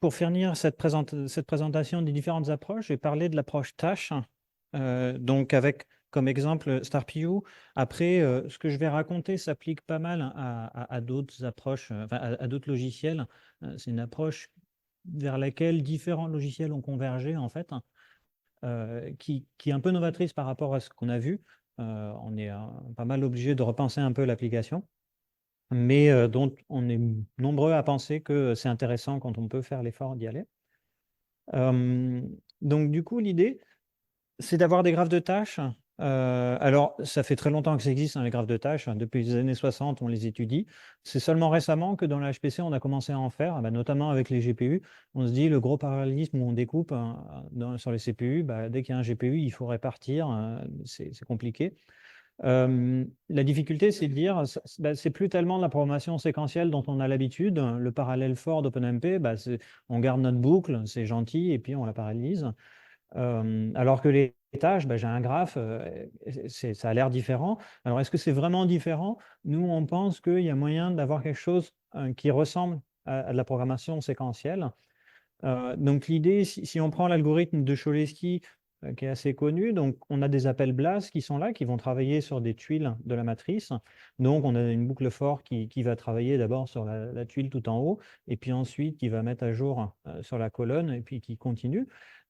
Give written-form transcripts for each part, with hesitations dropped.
pour finir cette présentation des différentes approches, je vais parler de l'approche tâche, donc avec comme exemple StarPU. Après, ce que je vais raconter s'applique pas mal à d'autres approches, enfin, à d'autres logiciels. C'est une approche vers laquelle différents logiciels ont convergé, en fait, qui est un peu novatrice par rapport à ce qu'on a vu. On est pas mal obligé de repenser un peu l'application, mais dont on est nombreux à penser que c'est intéressant quand on peut faire l'effort d'y aller. Donc du coup, l'idée, c'est d'avoir des graphes de tâches. Alors, ça fait très longtemps que ça existe, hein, les graphes de tâches. Depuis les années 60, on les étudie. C'est seulement récemment que dans la HPC, on a commencé à en faire, bah, notamment avec les GPU. On se dit, le gros parallélisme où on découpe sur les CPU, bah, dès qu'il y a un GPU, il faut répartir. C'est compliqué. La difficulté, c'est de dire, bah, c'est plus tellement de la programmation séquentielle dont on a l'habitude. Le parallèle fort d'OpenMP, bah, on garde notre boucle, c'est gentil, et puis on la parallélise. Alors que les tâches, bah, j'ai un graphe, ça a l'air différent. Alors, est-ce que c'est vraiment différent? Nous, on pense qu'il y a moyen d'avoir quelque chose qui ressemble à de la programmation séquentielle. Donc, l'idée, si on prend l'algorithme de Cholesky, qui est assez connu, donc on a des appels BLAS qui sont là, qui vont travailler sur des tuiles de la matrice. Donc, on a une boucle for qui va travailler d'abord sur la tuile tout en haut, et puis ensuite qui va mettre à jour sur la colonne, et puis qui continue.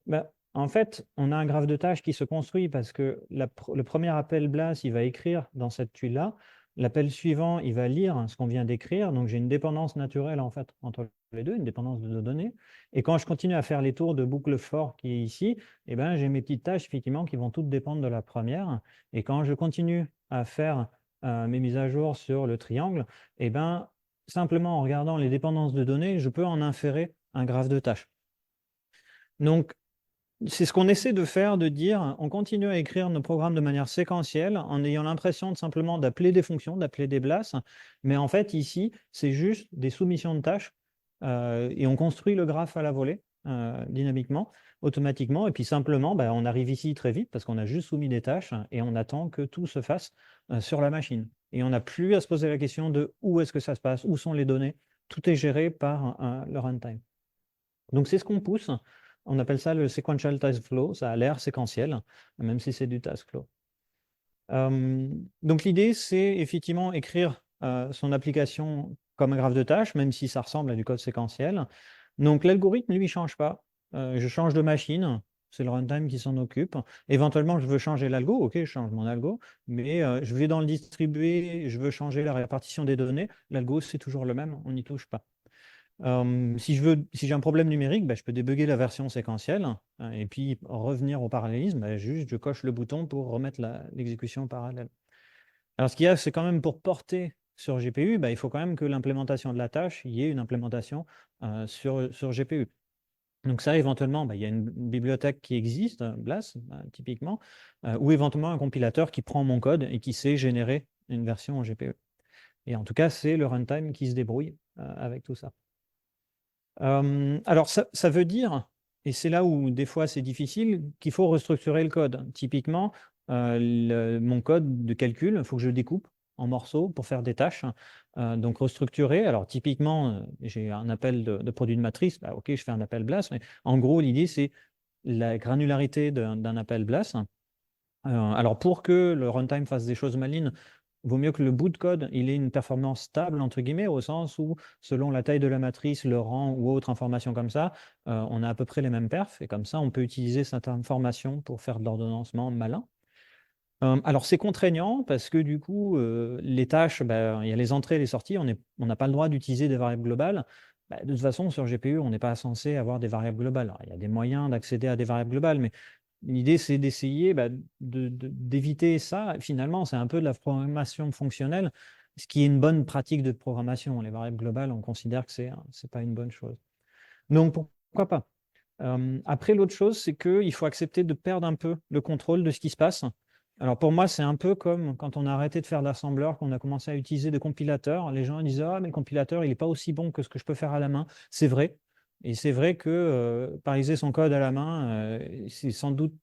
Bah, en fait, on a un graphe de tâches qui se construit parce que le premier appel BLAS, il va écrire dans cette tuile-là. L'appel suivant, il va lire ce qu'on vient d'écrire. Donc, j'ai une dépendance naturelle en fait entre les deux, une dépendance de nos données. Et quand je continue à faire les tours de boucle for qui est ici, eh ben, j'ai mes petites tâches effectivement qui vont toutes dépendre de la première. Et quand je continue à faire mes mises à jour sur le triangle, eh ben, simplement en regardant les dépendances de données, je peux en inférer un graphe de tâches. Donc, c'est ce qu'on essaie de faire, de dire, on continue à écrire nos programmes de manière séquentielle en ayant l'impression de simplement d'appeler des fonctions, d'appeler des BLAS, mais en fait, ici, c'est juste des soumissions de tâches et on construit le graphe à la volée, dynamiquement, automatiquement, et puis simplement, bah, on arrive ici très vite parce qu'on a juste soumis des tâches et on attend que tout se fasse sur la machine. Et on n'a plus à se poser la question de où est-ce que ça se passe, où sont les données, tout est géré par le runtime. Donc, c'est ce qu'on pousse. On appelle ça le sequential task flow. Ça a l'air séquentiel, même si c'est du task flow. Donc, l'idée, c'est effectivement écrire son application comme un graphe de tâches, même si ça ressemble à du code séquentiel. Donc, l'algorithme, lui, ne change pas. Je change de machine. C'est le runtime qui s'en occupe. Éventuellement, je veux changer l'algo. OK, je change mon algo. Mais je vais dans le distribué, je veux changer la répartition des données. L'algo, c'est toujours le même. On n'y touche pas. Si j'ai un problème numérique, bah, je peux débugger la version séquentielle et puis revenir au parallélisme. Bah, juste, je coche le bouton pour remettre l'exécution parallèle. Alors, ce qu'il y a, c'est quand même pour porter sur GPU, bah, il faut quand même que l'implémentation de la tâche, il y ait une implémentation sur GPU. Donc ça, éventuellement, bah, il y a une bibliothèque qui existe, BLAS, typiquement, ou éventuellement un compilateur qui prend mon code et qui sait générer une version en GPU. Et en tout cas, c'est le runtime qui se débrouille avec tout ça. Alors, ça veut dire, et c'est là où des fois c'est difficile, qu'il faut restructurer le code. Typiquement, mon code de calcul, il faut que je le découpe en morceaux pour faire des tâches. Donc, restructurer. Alors, typiquement, j'ai un appel de produit de matrice. Bah, OK, je fais un appel BLAS, mais en gros, l'idée, c'est la granularité d'un appel BLAS. Alors, pour que le runtime fasse des choses malines, il vaut mieux que le bout de code il ait une performance stable, entre guillemets, au sens où, selon la taille de la matrice, le rang ou autre information comme ça, on a à peu près les mêmes perfs. Et comme ça, on peut utiliser cette information pour faire de l'ordonnancement malin. Alors, c'est contraignant parce que du coup, les tâches, ben, il y a les entrées et les sorties. On n'a pas le droit d'utiliser des variables globales. Ben, de toute façon, sur GPU, on n'est pas censé avoir des variables globales. Alors, il y a des moyens d'accéder à des variables globales, mais l'idée, c'est d'essayer d'éviter ça. Finalement, c'est un peu de la programmation fonctionnelle, ce qui est une bonne pratique de programmation. Les variables globales, on considère que ce n'est pas une bonne chose. Donc, pourquoi pas? Après, l'autre chose, c'est qu'il faut accepter de perdre un peu le contrôle de ce qui se passe. Alors, pour moi, c'est un peu comme quand on a arrêté de faire d'assembleur, qu'on a commencé à utiliser des compilateurs. Les gens disent, ah, mais le compilateur, il n'est pas aussi bon que ce que je peux faire à la main. C'est vrai. Et c'est vrai que paralléliser son code à la main, c'est sans doute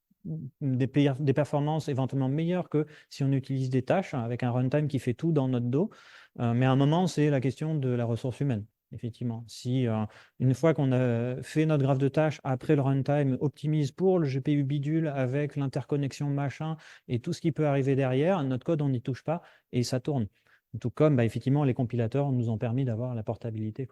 des performances éventuellement meilleures que si on utilise des tâches avec un runtime qui fait tout dans notre dos. Mais à un moment, c'est la question de la ressource humaine. effectivement. Si une fois qu'on a fait notre graphe de tâches, après le runtime optimise pour le GPU bidule avec l'interconnexion machin et tout ce qui peut arriver derrière, notre code, on n'y touche pas et ça tourne. Tout comme, bah, effectivement, les compilateurs nous ont permis d'avoir la portabilité.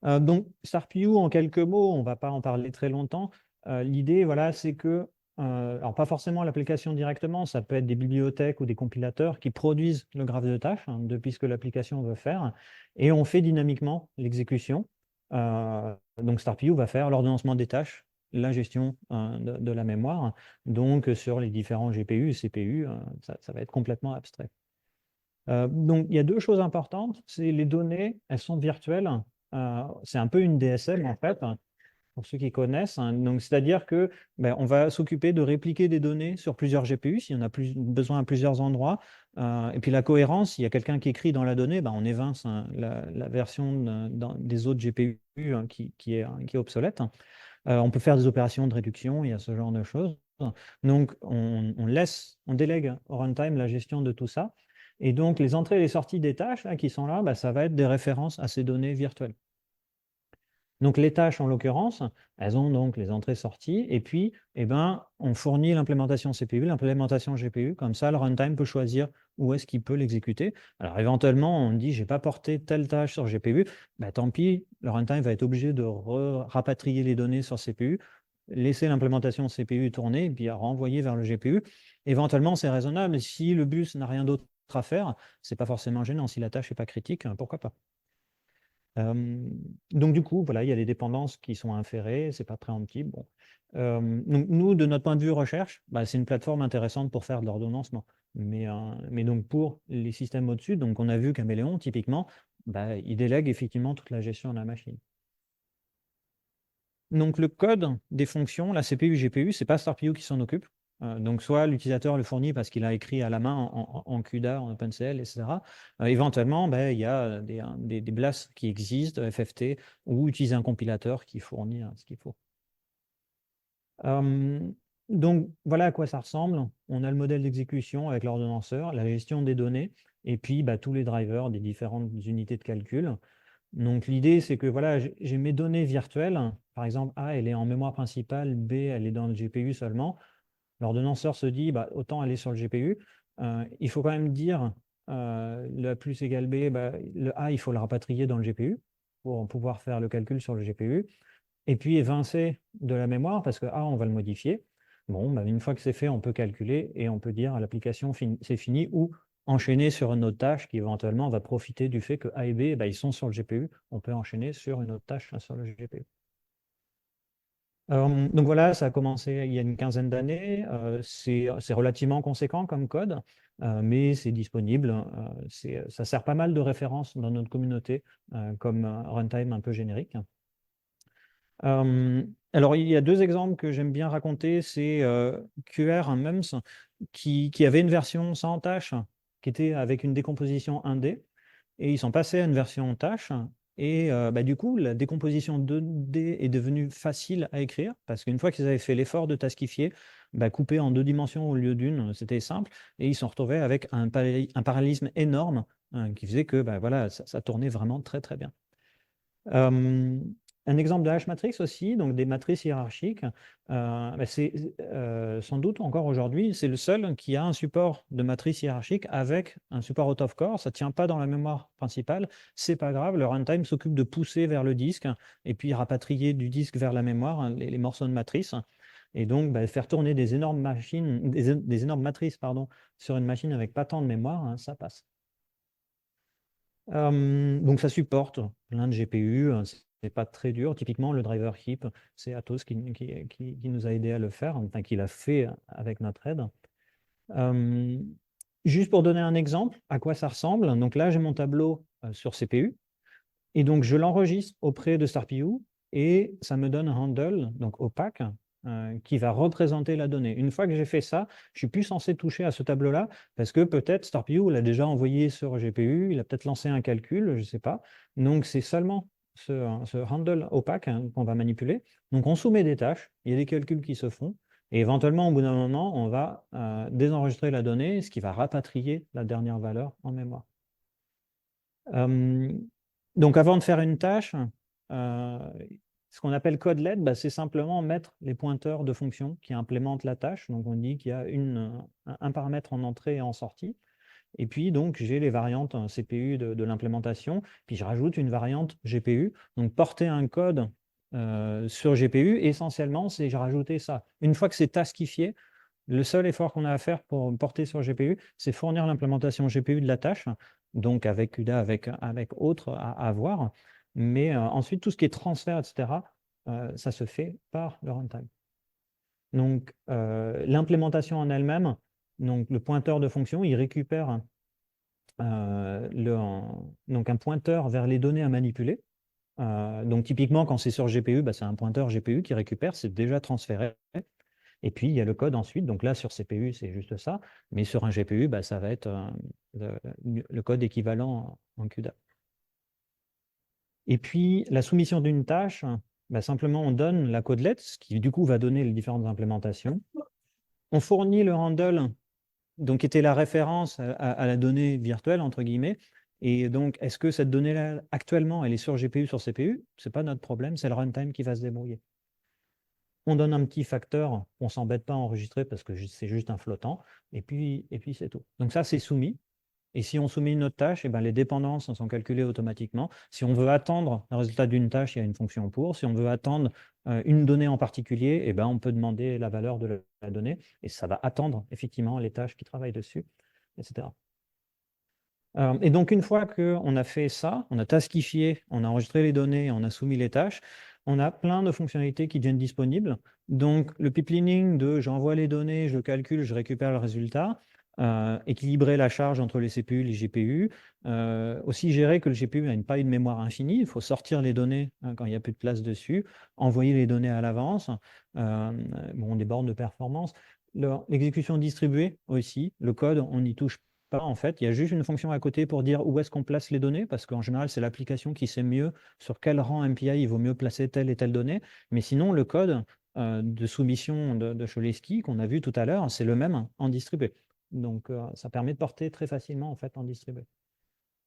Donc, StarPU, en quelques mots, on ne va pas en parler très longtemps. L'idée, voilà, c'est que, alors pas forcément l'application directement, ça peut être des bibliothèques ou des compilateurs qui produisent le graphe de tâches depuis ce que l'application veut faire, et on fait dynamiquement l'exécution. Donc, StarPU va faire l'ordonnancement des tâches, la gestion de la mémoire. Donc, sur les différents GPU et CPU, ça va être complètement abstrait. Donc, il y a deux choses importantes. C'est les données, elles sont virtuelles. C'est un peu une DSL, en fait, pour ceux qui connaissent. Donc, c'est-à-dire que ben, on va s'occuper de répliquer des données sur plusieurs GPU, s'il y en a besoin à plusieurs endroits. Et puis la cohérence, s'il y a quelqu'un qui écrit dans la donnée, ben, on évince la version des autres GPU qui est obsolète. On peut faire des opérations de réduction, il y a ce genre de choses. Donc, on délègue au runtime la gestion de tout ça. Et donc, les entrées et les sorties des tâches là, qui sont là, bah, ça va être des références à ces données virtuelles. Donc, les tâches, en l'occurrence, elles ont donc les entrées-sorties. Et puis, eh ben, on fournit l'implémentation CPU, l'implémentation GPU. Comme ça, le runtime peut choisir où est-ce qu'il peut l'exécuter. Alors, éventuellement, on dit, je n'ai pas porté telle tâche sur GPU. Bah, tant pis, le runtime va être obligé de rapatrier les données sur CPU, laisser l'implémentation CPU tourner et puis à renvoyer vers le GPU. Éventuellement, c'est raisonnable. Si le bus n'a rien d'autre à faire, ce n'est pas forcément gênant. Si la tâche n'est pas critique, pourquoi pas. Donc du coup, voilà, il y a des dépendances qui sont inférées, c'est pas préemptible. Bon. Donc nous, de notre point de vue recherche, bah, c'est une plateforme intéressante pour faire de l'ordonnancement. Mais donc pour les systèmes au-dessus, donc on a vu Caméléon, typiquement, bah, il délègue effectivement toute la gestion de la machine. Donc le code des fonctions, la CPU, GPU, c'est pas StarPU qui s'en occupe. Donc soit l'utilisateur le fournit parce qu'il a écrit à la main en CUDA, en OpenCL, etc. Éventuellement, ben, il y a des BLAS qui existent, FFT, ou utiliser un compilateur qui fournit ce qu'il faut. Donc voilà à quoi ça ressemble. On a le modèle d'exécution avec l'ordonnanceur, la gestion des données, et puis bah, tous les drivers des différentes unités de calcul. Donc l'idée, c'est que voilà, j'ai mes données virtuelles. Par exemple, A, elle est en mémoire principale, B, elle est dans le GPU seulement. L'ordonnanceur se dit, bah, autant aller sur le GPU. Il faut quand même dire, le plus égale B, bah, le A, il faut le rapatrier dans le GPU pour pouvoir faire le calcul sur le GPU. Et puis évincer de la mémoire, parce que A, on va le modifier. Bon, bah, une fois que c'est fait, on peut calculer et on peut dire à l'application c'est fini ou enchaîner sur une autre tâche qui éventuellement va profiter du fait que A et B, bah, ils sont sur le GPU. On peut enchaîner sur une autre tâche sur le GPU. Donc voilà, ça a commencé il y a une quinzaine d'années. C'est relativement conséquent comme code, mais c'est disponible. Ça sert pas mal de références dans notre communauté comme runtime un peu générique. Alors, il y a deux exemples que j'aime bien raconter. C'est QR, un MEMS, qui avait une version sans tâche, qui était avec une décomposition 1D, et ils sont passés à une version tâche. Et bah, du coup, la décomposition 2D est devenue facile à écrire, parce qu'une fois qu'ils avaient fait l'effort de taskifier, bah, couper en deux dimensions au lieu d'une, c'était simple. Et ils se sont retrouvés avec un parallélisme énorme qui faisait que bah, voilà, ça tournait vraiment très, très bien. Un exemple de H-matrix aussi, donc des matrices hiérarchiques, bah, c'est sans doute encore aujourd'hui, c'est le seul qui a un support de matrice hiérarchique avec un support out of core. Ça ne tient pas dans la mémoire principale, c'est pas grave, le runtime s'occupe de pousser vers le disque et puis rapatrier du disque vers la mémoire les morceaux de matrice. Et donc, bah, faire tourner des énormes machines, des énormes matrices pardon, sur une machine avec pas tant de mémoire, ça passe. Donc ça supporte plein de GPU, c'est pas très dur. Typiquement, le driver heap, c'est Atos qui nous a aidé à le faire, enfin qui l'a fait avec notre aide. Juste pour donner un exemple, à quoi ça ressemble. Donc là, j'ai mon tableau sur CPU, et donc je l'enregistre auprès de StarPU, et ça me donne un handle, donc opaque, qui va représenter la donnée. Une fois que j'ai fait ça, je ne suis plus censé toucher à ce tableau-là, parce que peut-être StarPU l'a déjà envoyé sur GPU, il a peut-être lancé un calcul, je ne sais pas. Donc c'est seulement ce handle opaque qu'on va manipuler. Donc on soumet des tâches, il y a des calculs qui se font, et éventuellement, au bout d'un moment, on va désenregistrer la donnée, ce qui va rapatrier la dernière valeur en mémoire. Donc, avant de faire une tâche, ce qu'on appelle codelet, bah, c'est simplement mettre les pointeurs de fonctions qui implémentent la tâche. Donc, on dit qu'il y a un paramètre en entrée et en sortie. Et puis, donc, j'ai les variantes CPU de l'implémentation. Puis, je rajoute une variante GPU. Donc, porter un code sur GPU, essentiellement, c'est rajouter ça. Une fois que c'est taskifié, le seul effort qu'on a à faire pour porter sur GPU, c'est fournir l'implémentation GPU de la tâche, donc avec CUDA, avec autres à voir. Mais ensuite, tout ce qui est transfert, etc., ça se fait par le runtime. Donc, l'implémentation en elle-même, donc le pointeur de fonction, il récupère donc un pointeur vers les données à manipuler. Donc, typiquement, quand c'est sur GPU, bah, c'est un pointeur GPU qui récupère, c'est déjà transféré. Et puis, il y a le code ensuite. Donc là, sur CPU, c'est juste ça. Mais sur un GPU, bah, ça va être le code équivalent en CUDA. Et puis, la soumission d'une tâche, bah, simplement, on donne la codelet, ce qui, du coup, va donner les différentes implémentations. On fournit le handle, donc qui était la référence à la donnée virtuelle, entre guillemets. Et donc, est-ce que cette donnée-là, actuellement, elle est sur GPU, sur CPU? Ce n'est pas notre problème, c'est le runtime qui va se débrouiller. On donne un petit facteur, on ne s'embête pas à enregistrer parce que c'est juste un flottant, et puis c'est tout. Donc ça, c'est soumis. Et si on soumet une autre tâche, eh ben, les dépendances sont calculées automatiquement. Si on veut attendre le résultat d'une tâche, il y a une fonction pour. Si on veut attendre une donnée en particulier, eh ben, on peut demander la valeur de la donnée, et ça va attendre effectivement les tâches qui travaillent dessus, etc. Et donc, une fois qu'on a fait ça, on a taskifié, on a enregistré les données, on a soumis les tâches, on a plein de fonctionnalités qui deviennent disponibles. Donc, le pipelining de j'envoie les données, je calcule, je récupère le résultat, équilibrer la charge entre les CPU et les GPU, aussi gérer que le GPU n'a pas une mémoire infinie, il faut sortir les données quand il n'y a plus de place dessus, envoyer les données à l'avance, des bornes de performance. L'exécution distribuée aussi, le code, on n'y touche pas en fait. Il y a juste une fonction à côté pour dire où est-ce qu'on place les données, parce qu'en général, c'est l'application qui sait mieux sur quel rang MPI il vaut mieux placer telle et telle donnée. Mais sinon, le code de soumission de Cholesky qu'on a vu tout à l'heure, c'est le même en distribué. Donc, ça permet de porter très facilement en fait en distribué.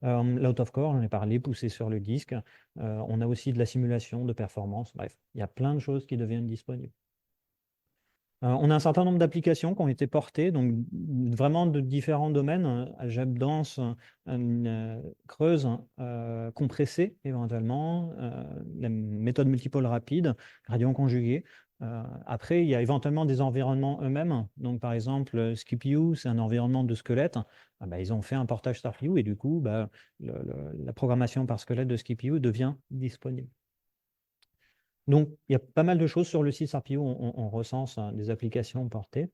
L'out of core, j'en ai parlé, poussé sur le disque. On a aussi de la simulation de performance. Bref, il y a plein de choses qui deviennent disponibles. On a un certain nombre d'applications qui ont été portées, donc vraiment de différents domaines, algèbre dense, creuse, compressée éventuellement, la méthode multipole rapide, gradient conjugué. Après, il y a éventuellement des environnements eux-mêmes. Donc, par exemple, SkipU, c'est un environnement de squelette. Ah bah, ils ont fait un portage StarView et du coup, bah, la programmation par squelette de SkipU devient disponible. Donc, il y a pas mal de choses sur le site StarView, on recense des applications portées.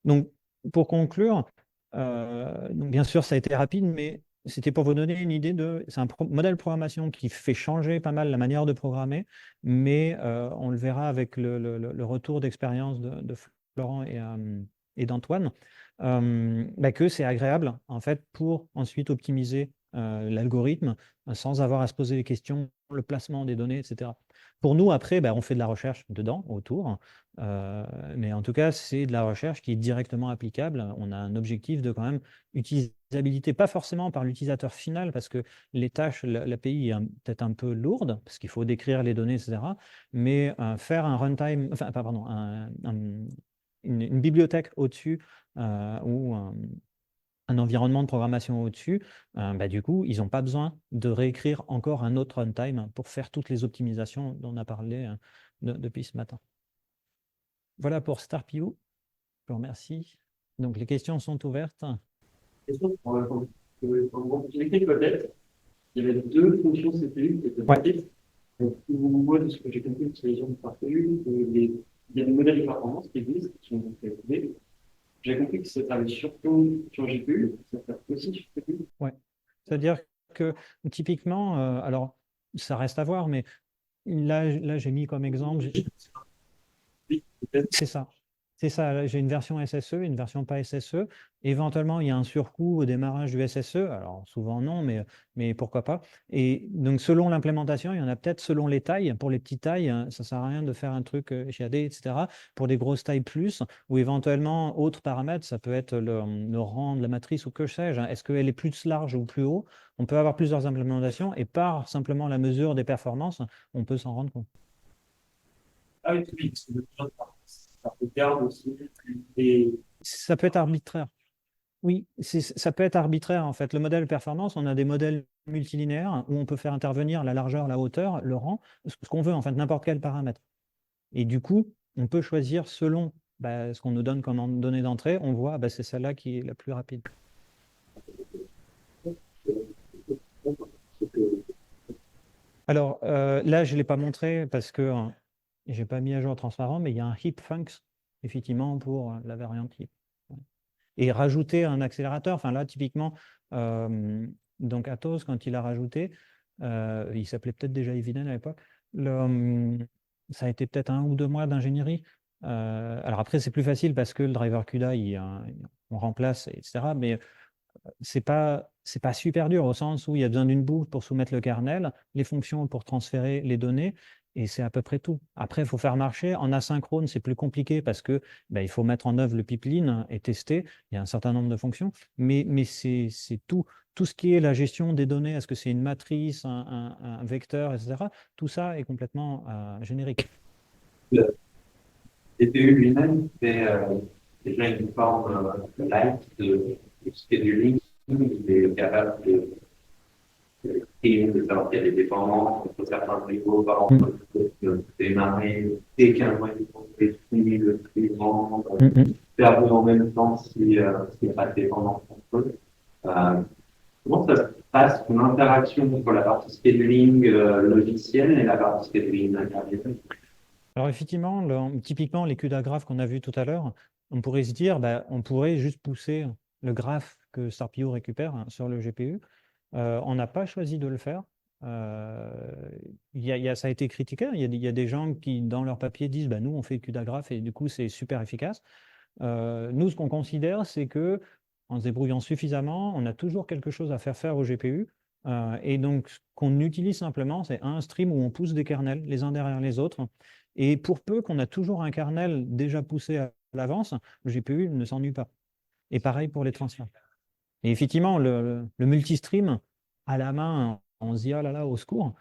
Donc, pour conclure, donc bien sûr, ça a été rapide, mais c'était pour vous donner une idée de... C'est un modèle de programmation qui fait changer pas mal la manière de programmer, mais on le verra avec le retour d'expérience de Florent et d'Antoine, que c'est agréable, en fait, pour ensuite optimiser l'algorithme sans avoir à se poser les questions, le placement des données, etc. Pour nous, après, on fait de la recherche dedans, autour, mais en tout cas, c'est de la recherche qui est directement applicable. On a un objectif de quand même utilisabilité, pas forcément par l'utilisateur final, parce que les tâches, l'API est peut-être un peu lourde, parce qu'il faut décrire les données, etc. Mais faire un runtime, enfin, pardon, une bibliothèque au-dessus ou un environnement de programmation au-dessus, du coup, ils n'ont pas besoin de réécrire encore un autre runtime pour faire toutes les optimisations dont on a parlé depuis ce matin. Voilà pour StarPU. Je vous remercie. Donc, les questions sont ouvertes. Question pour l'équipe peut-être, il y avait deux fonctions CPU qui étaient portées. Donc, moi, de ce que j'ai compris de ces gens parcourus, il y a des modèles de performance qui existent, qui sont faits. J'ai compris que ça travaille surtout sur GPU, ça travaille aussi sur CPU. Ouais. C'est-à-dire que typiquement, alors ça reste à voir, mais là j'ai mis comme exemple, Oui, peut-être. c'est ça. C'est ça, là, j'ai une version SSE, une version pas SSE. Éventuellement, il y a un surcoût au démarrage du SSE. Alors, souvent non, mais pourquoi pas. Et donc, selon l'implémentation, il y en a peut-être selon les tailles. Pour les petites tailles, ça ne sert à rien de faire un truc HAD, etc. Pour des grosses tailles plus, ou éventuellement, autres paramètres, ça peut être le rang de la matrice ou que sais-je. Est-ce qu'elle est plus large ou plus haut? On peut avoir plusieurs implémentations et par simplement la mesure des performances, on peut s'en rendre compte. Ah oui, oui, parce que le pilote, ça regarde aussi les. Ça peut être arbitraire. Oui, ça peut être arbitraire en fait. Le modèle performance, on a des modèles multilinéaires où on peut faire intervenir la largeur, la hauteur, le rang, ce qu'on veut en fait, n'importe quel paramètre. Et du coup, on peut choisir selon ce qu'on nous donne comme donnée d'entrée, on voit c'est celle-là qui est la plus rapide. Alors là, je ne l'ai pas montré parce que je n'ai pas mis à jour transparent, mais il y a un heap funcs effectivement pour la variante heap. Et rajouter un accélérateur, enfin là, typiquement, donc Atos, quand il a rajouté, il s'appelait peut-être déjà Eviden à l'époque, ça a été peut-être 1 ou 2 mois d'ingénierie. Alors après, c'est plus facile parce que le driver CUDA, on remplace, etc. Mais c'est pas super dur au sens où il y a besoin d'une boucle pour soumettre le kernel, les fonctions pour transférer les données, et c'est à peu près tout. Après, il faut faire marcher. En asynchrone, c'est plus compliqué parce que il faut mettre en œuvre le pipeline et tester. Il y a un certain nombre de fonctions, mais c'est tout. Tout ce qui est la gestion des données, est-ce que c'est une matrice, un vecteur, etc. Tout ça est complètement générique. Le CPU lui-même fait déjà une forme light de scheduling. Il est capable de savoir qu'il y a des dépendances entre certains niveaux, par exemple, de démarrer dès qu'un niveau est fini, le suivant, faire en même temps s'il n'y a pas de dépendance entre eux. Comment ça se passe une interaction entre la partie scheduling logicielle et la partie scheduling intermédiaire? Alors effectivement, typiquement les CUDA graphes qu'on a vus tout à l'heure, on pourrait se dire, on pourrait juste pousser le graphe que StarPio récupère sur le GPU. On n'a pas choisi de le faire. Ça a été critiqué. Il y a des gens qui, dans leur papier, disent nous, on fait CUDA graph et du coup, c'est super efficace. Nous, ce qu'on considère, c'est que en se débrouillant suffisamment, on a toujours quelque chose à faire au GPU. Et donc, ce qu'on utilise simplement, c'est un stream où on pousse des kernels les uns derrière les autres. Et pour peu qu'on a toujours un kernel déjà poussé à l'avance, le GPU ne s'ennuie pas. Et pareil pour les transferts. Et effectivement, le multistream, à la main, on se dit, ah là là, au secours,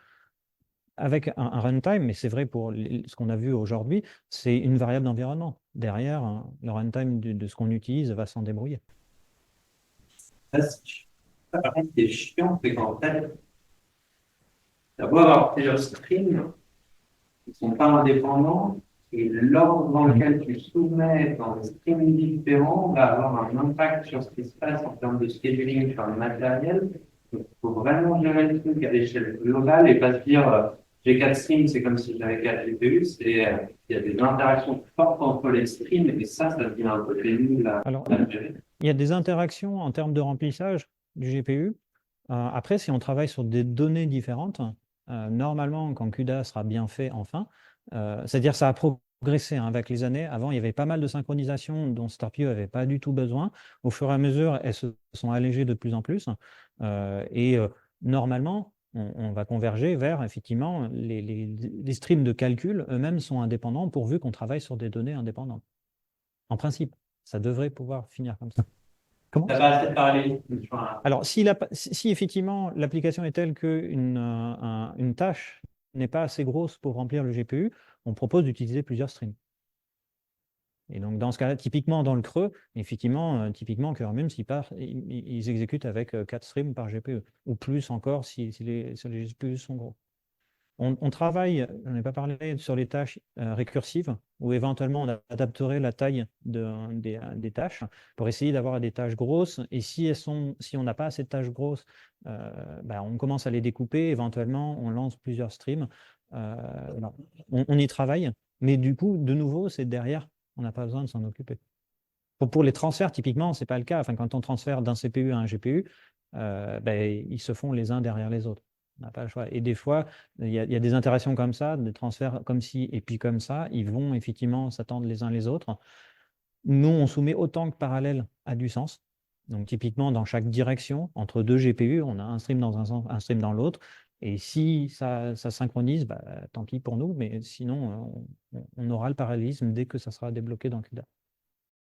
avec un runtime, mais c'est vrai pour ce qu'on a vu aujourd'hui, c'est une variable d'environnement. Derrière, le runtime de ce qu'on utilise va s'en débrouiller. Par contre, ce qui est chiant, c'est qu'en fait, d'avoir avoir plusieurs streams qui ne sont pas indépendants, et l'ordre dans lequel tu soumets dans des streams différents va avoir un impact sur ce qui se passe en termes de scheduling sur le matériel. Donc, il faut vraiment gérer le truc à l'échelle globale et pas se dire j'ai 4 streams, c'est comme si j'avais 4 GPU. Il y a des interactions fortes entre les streams et ça devient un peu pénible à gérer. Il y a des interactions en termes de remplissage du GPU. Après, si on travaille sur des données différentes, normalement, quand CUDA sera bien fait enfin, c'est-à-dire ça a progressé avec les années. Avant, il y avait pas mal de synchronisation dont StarPio n'avait pas du tout besoin. Au fur et à mesure, elles se sont allégées de plus en plus. Normalement, on va converger vers, effectivement, les streams de calcul eux-mêmes sont indépendants pourvu qu'on travaille sur des données indépendantes. En principe, ça devrait pouvoir finir comme ça. Comment ça va assez parler. Alors, si effectivement l'application est telle qu'une tâche n'est pas assez grosse pour remplir le GPU, on propose d'utiliser plusieurs streams. Et donc, dans ce cas-là, typiquement dans le creux, effectivement, typiquement Kerbum, ils exécutent avec 4 streams par GPU, ou plus encore si les GPU sont gros. On travaille, je n'en ai pas parlé, sur les tâches récursives, où éventuellement on adapterait la taille des tâches pour essayer d'avoir des tâches grosses. Et si on n'a pas assez de tâches grosses, on commence à les découper. Éventuellement, on lance plusieurs streams. On y travaille. Mais du coup, de nouveau, c'est derrière, on n'a pas besoin de s'en occuper. Pour les transferts, typiquement, ce n'est pas le cas. Enfin, quand on transfère d'un CPU à un GPU, ils se font les uns derrière les autres. On n'a pas le choix. Et des fois, il y a des interactions comme ça, des transferts comme ci et puis comme ça. Ils vont effectivement s'attendre les uns les autres. Nous, on soumet autant que parallèle a du sens. Donc, typiquement, dans chaque direction, entre deux GPU, on a un stream dans un sens, un stream dans l'autre. Et si ça synchronise, bah, tant pis pour nous, mais sinon, on aura le parallélisme dès que ça sera débloqué dans CUDA.